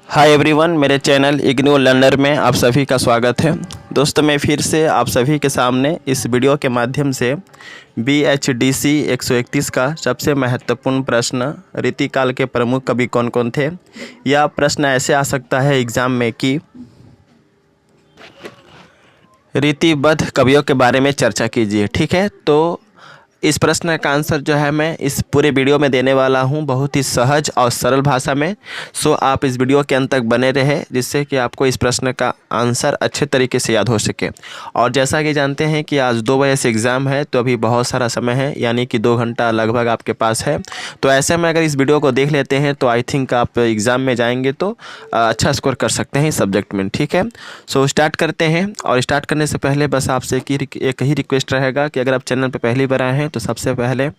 Hi everyone, मेरे channel IGNOU learner में आप सभी का स्वागत है। दोस्तों, मैं फिर से आप सभी के सामने इस वीडियो के माध्यम से BHDC 131 का सबसे महत्वपूर्ण प्रश्न रीतिकाल के प्रमुख कवि कौन कौन थे। यह प्रश्न ऐसे आ सकता है एग्ज़ाम में कि रीतिबद्ध कवियों के बारे में चर्चा कीजिए। ठीक है, तो इस प्रश्न का आंसर जो है मैं इस पूरे वीडियो में देने वाला हूं, बहुत ही सहज और सरल भाषा में। सो आप इस वीडियो के अंत तक बने रहे, जिससे कि आपको इस प्रश्न का आंसर अच्छे तरीके से याद हो सके। और जैसा कि जानते हैं कि आज 2 बजे से एग्ज़ाम है, तो अभी बहुत सारा समय है, यानी कि 2 घंटा लगभग आपके पास है। तो ऐसे में अगर इस वीडियो को देख लेते हैं तो आई थिंक आप एग्ज़ाम में जाएंगे तो अच्छा स्कोर कर सकते हैं इस सब्जेक्ट में। ठीक है, सो स्टार्ट करते हैं। और स्टार्ट करने से पहले बस आपसे एक ही रिक्वेस्ट रहेगा कि अगर आप चैनल पर पहली बार आए हैं तो सबसे पहले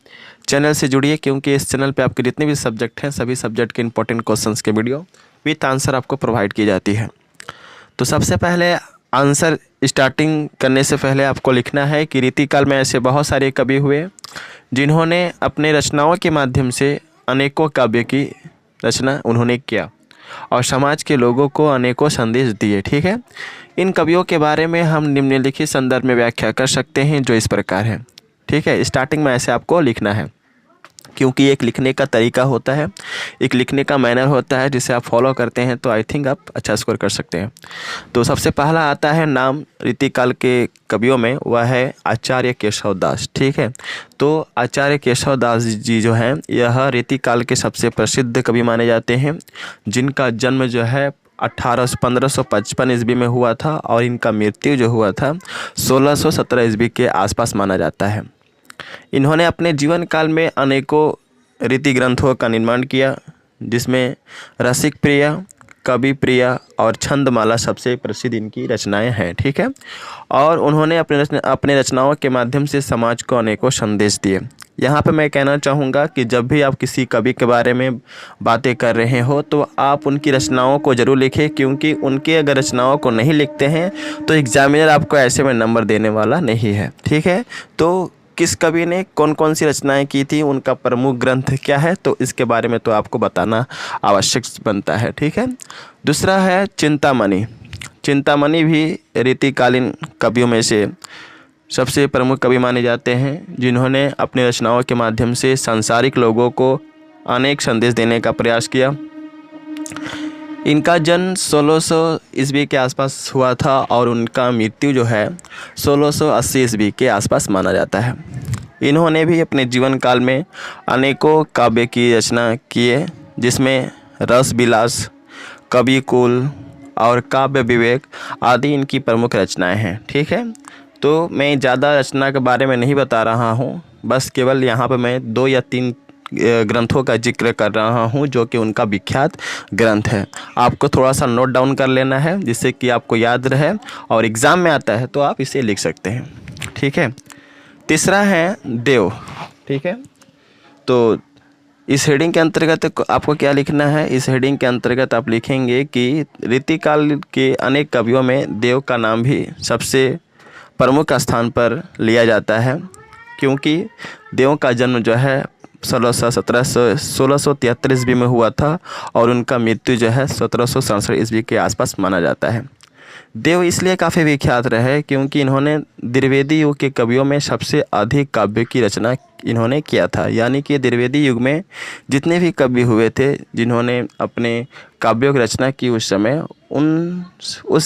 चैनल से जुड़िए, क्योंकि इस चैनल पे आपके जितने भी सब्जेक्ट हैं सभी सब्जेक्ट के इंपॉर्टेंट क्वेश्चंस के वीडियो विथ आंसर आपको प्रोवाइड की जाती है। तो सबसे पहले आंसर स्टार्टिंग करने से पहले आपको लिखना है कि रीतिकाल में ऐसे बहुत सारे कवि हुए जिन्होंने अपने रचनाओं के माध्यम से अनेकों काव्य की रचना उन्होंने किया और समाज के लोगों को अनेकों संदेश दिए। ठीक है, इन कवियों के बारे में हम निम्नलिखित संदर्भ में व्याख्या कर सकते हैं जो इस प्रकार है। ठीक है, स्टार्टिंग में ऐसे आपको लिखना है, क्योंकि एक लिखने का तरीका होता है, एक लिखने का मैनर होता है, जिसे आप फॉलो करते हैं तो आई थिंक आप अच्छा स्कोर कर सकते हैं। तो सबसे पहला आता है नाम रीतिकाल के कवियों में, वह है आचार्य केशव दास। ठीक है, तो आचार्य केशव दास जी जो हैं यह रीतिकाल के सबसे प्रसिद्ध कवि माने जाते हैं, जिनका जन्म जो है 1555 ईस्वी में हुआ था और इनका मृत्यु जो हुआ था 1617 ईस्वी के आसपास माना जाता है। इन्होंने अपने जीवन काल में अनेकों रीति ग्रंथों का निर्माण किया, जिसमें रसिक प्रिया, कवि प्रिया और छंदमाला सबसे प्रसिद्ध इनकी रचनाएं हैं। ठीक है, और उन्होंने अपने रचनाओं के माध्यम से समाज को अनेकों संदेश दिए। यहाँ पे मैं कहना चाहूँगा कि जब भी आप किसी कवि के बारे में बातें कर रहे हो तो आप उनकी रचनाओं को ज़रूर लिखें, क्योंकि उनकी अगर रचनाओं को नहीं लिखते हैं तो एग्जामिनर आपको ऐसे में नंबर देने वाला नहीं है। ठीक है, तो किस कवि ने कौन कौन सी रचनाएं की थी, उनका प्रमुख ग्रंथ क्या है, तो इसके बारे में तो आपको बताना आवश्यक बनता है। ठीक है, दूसरा है चिंतामणि। चिंतामणि भी रीतिकालीन कवियों में से सबसे प्रमुख कवि माने जाते हैं, जिन्होंने अपनी रचनाओं के माध्यम से सांसारिक लोगों को अनेक संदेश देने का प्रयास किया। इनका जन्म 1600 ईस्वी के आसपास हुआ था और उनका मृत्यु जो है 1680 ईस्वी के आसपास माना जाता है। इन्होंने भी अपने जीवन काल में अनेकों काव्य की रचना किए, जिसमें रस विलास, कवि कुल और काव्य विवेक आदि इनकी प्रमुख रचनाएं हैं। ठीक है, तो मैं ज़्यादा रचना के बारे में नहीं बता रहा हूँ, बस केवल यहाँ पर मैं 2 या 3 ग्रंथों का जिक्र कर रहा हूँ जो कि उनका विख्यात ग्रंथ है। आपको थोड़ा सा नोट डाउन कर लेना है, जिससे कि आपको याद रहे और एग्ज़ाम में आता है तो आप इसे लिख सकते हैं। ठीक है, तीसरा है देव। ठीक है, तो इस हेडिंग के अंतर्गत आपको क्या लिखना है, इस हेडिंग के अंतर्गत आप लिखेंगे कि रीतिकाल के अनेक कवियों में देव का नाम भी सबसे प्रमुख स्थान पर लिया जाता है, क्योंकि देव का जन्म जो है 1673 ईस्वी में हुआ था और उनका मृत्यु जो है 1767 ईस्वी के आसपास माना जाता है। देव इसलिए काफ़ी विख्यात रहे क्योंकि इन्होंने द्विवेदी युग के कवियों में सबसे अधिक काव्य की रचना इन्होंने किया था, यानी कि द्विवेदी युग में जितने भी कवि हुए थे जिन्होंने अपने काव्यों की रचना की उस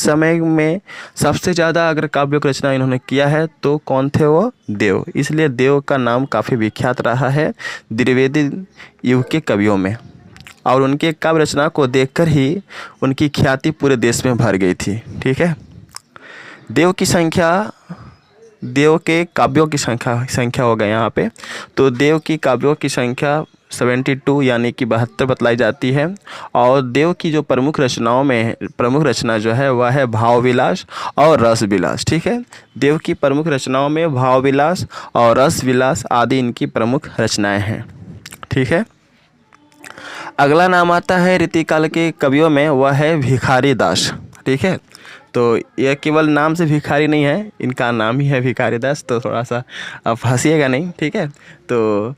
समय में सबसे ज़्यादा अगर काव्यों की रचना इन्होंने किया है तो कौन थे, वो देव। इसलिए देव का नाम काफ़ी विख्यात रहा है द्विवेदी युग के कवियों में, और उनके काव्य रचना को देखकर ही उनकी ख्याति पूरे देश में भर गई थी। ठीक है, देव के काव्यों की संख्या हो गई यहाँ पे, तो देव की काव्यों की संख्या 72 यानी कि 72 बतलाई जाती है। और देव की जो प्रमुख रचनाओं में प्रमुख रचना जो है वह है भाव विलास और रस विलास। ठीक है, देव की प्रमुख रचनाओं में भाव विलास और रस विलास आदि इनकी प्रमुख रचनाएं हैं। ठीक है, अगला नाम आता है रीतिकाल के कवियों में, वह है भिखारी दास। ठीक है, तो यह केवल नाम से भिखारी नहीं है, इनका नाम ही है भिखारी दास, तो थोड़ा सा आप हंसिएगा नहीं। ठीक है, तो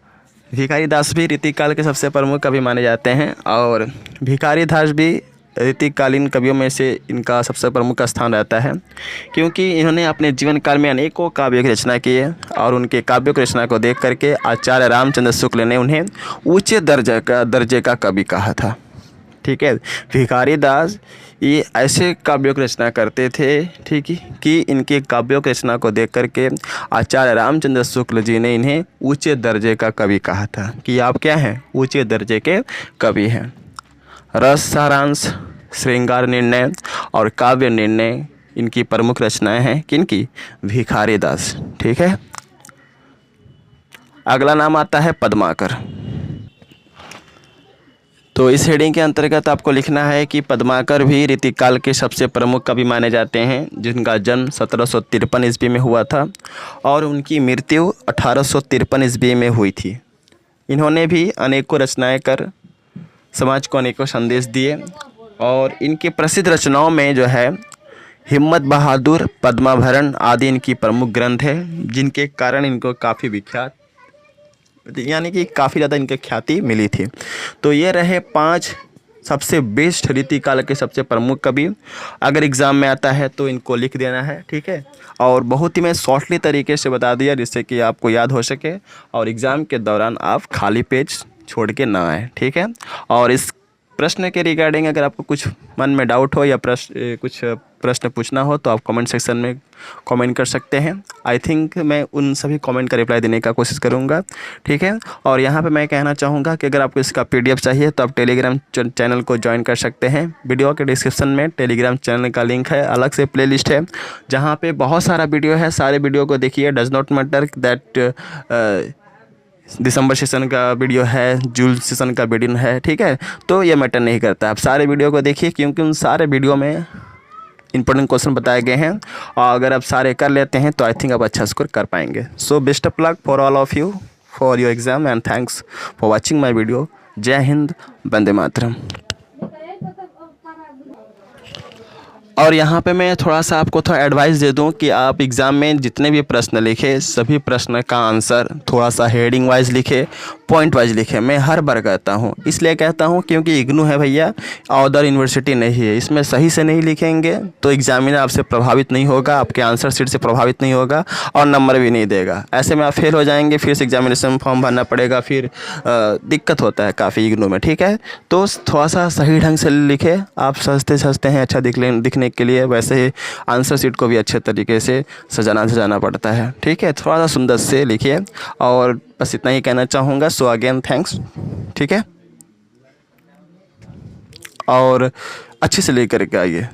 भिखारी दास भी रीतिकाल के सबसे प्रमुख कवि माने जाते हैं और भिखारी दास भी रीतिकालीन कवियों में से इनका सबसे प्रमुख स्थान रहता है, क्योंकि इन्होंने अपने जीवन काल में अनेकों काव्यों की रचना की है और उनके काव्यों की रचना को देख करके आचार्य रामचंद्र शुक्ल ने उन्हें ऊंचे दर्जे का कवि कहा था। ठीक है, भिखारी दास ये ऐसे काव्यों की रचना करते थे, ठीक है, कि इनके काव्यों की रचना को देख करके आचार्य रामचंद्र शुक्ल जी ने इन्हें ऊंचे दर्जे का कवि कहा था कि आप क्या हैं, ऊंचे दर्जे के कवि हैं। रस सारांश, श्रृंगार निर्णय और काव्य निर्णय इनकी प्रमुख रचनाएं हैं। किनकी? भिखारी दास। ठीक है, अगला नाम आता है पद्माकर। तो इस हेडिंग के अंतर्गत आपको लिखना है कि पद्माकर भी रीतिकाल के सबसे प्रमुख कवि माने जाते हैं, जिनका जन्म 1753 ईस्वी में हुआ था और उनकी मृत्यु 1853 ईस्वी में हुई थी। इन्होंने भी अनेकों रचनाएं कर समाज को अनेकों संदेश दिए और इनके प्रसिद्ध रचनाओं में जो है हिम्मत बहादुर, पद्माभरण आदि इनकी प्रमुख ग्रंथ है, जिनके कारण इनको काफ़ी विख्यात यानी कि काफ़ी ज़्यादा इनके ख्याति मिली थी। तो ये रहे 5 सबसे बेस्ट रीतिकाल के सबसे प्रमुख कवि। अगर एग्ज़ाम में आता है तो इनको लिख देना है। ठीक है, और बहुत ही मैं शॉर्टली तरीके से बता दिया जिससे कि आपको याद हो सके और एग्ज़ाम के दौरान आप खाली पेज छोड़ के ना आए। ठीक है, और इस प्रश्न के रिगार्डिंग अगर आपको कुछ मन में डाउट हो या कुछ प्रश्न पूछना हो तो आप कमेंट सेक्शन में कमेंट कर सकते हैं। आई थिंक मैं उन सभी कमेंट का रिप्लाई देने का कोशिश करूंगा। ठीक है, और यहाँ पे मैं कहना चाहूँगा कि अगर आपको इसका PDF चाहिए तो आप टेलीग्राम चैनल को ज्वाइन कर सकते हैं। वीडियो के डिस्क्रिप्शन में टेलीग्राम चैनल का लिंक है, अलग से प्लेलिस्ट है जहाँ पे बहुत सारा वीडियो है। सारे वीडियो को देखिए, does not matter that December session का वीडियो है, जून सेशन का वीडियो है। ठीक है, तो ये मैटर नहीं करता, आप सारे वीडियो को देखिए क्योंकि उन सारे वीडियो में इंपॉर्टेंट क्वेश्चन बताए गए हैं और अगर आप सारे कर लेते हैं तो आई थिंक आप अच्छा स्कोर कर पाएंगे। So best of luck for all of you for your exam and thanks for watching my video. जय हिंद, वंदे मातरम। और यहाँ पे मैं थोड़ा सा आपको एडवाइस दे दूँ कि आप एग्ज़ाम में जितने भी प्रश्न लिखे सभी प्रश्न का आंसर थोड़ा सा हेडिंग वाइज लिखे, पॉइंट वाइज लिखे। मैं हर बार कहता हूँ, इसलिए कहता हूँ क्योंकि इग्नू है भैया, अदर यूनिवर्सिटी नहीं है। इसमें सही से नहीं लिखेंगे तो एग्जामिनर आपसे प्रभावित नहीं होगा, आपके आंसर शीट से प्रभावित नहीं होगा और नंबर भी नहीं देगा। ऐसे में आप फेल हो जाएंगे, फिर से एग्जामिनेशन फॉर्म भरना पड़ेगा, फिर दिक्कत होता है काफ़ी इग्नू में। ठीक है, तो थोड़ा सा सही ढंग से लिखे। आप सजते हैं अच्छा दिखने के लिए, वैसे ही आंसर शीट को भी अच्छे तरीके से सजाना पड़ता है। ठीक है, थोड़ा सा सुंदर से लिखिए और बस इतना ही कहना चाहूँगा। So again thanks. ठीक है, और अच्छे से लेकर के आइए।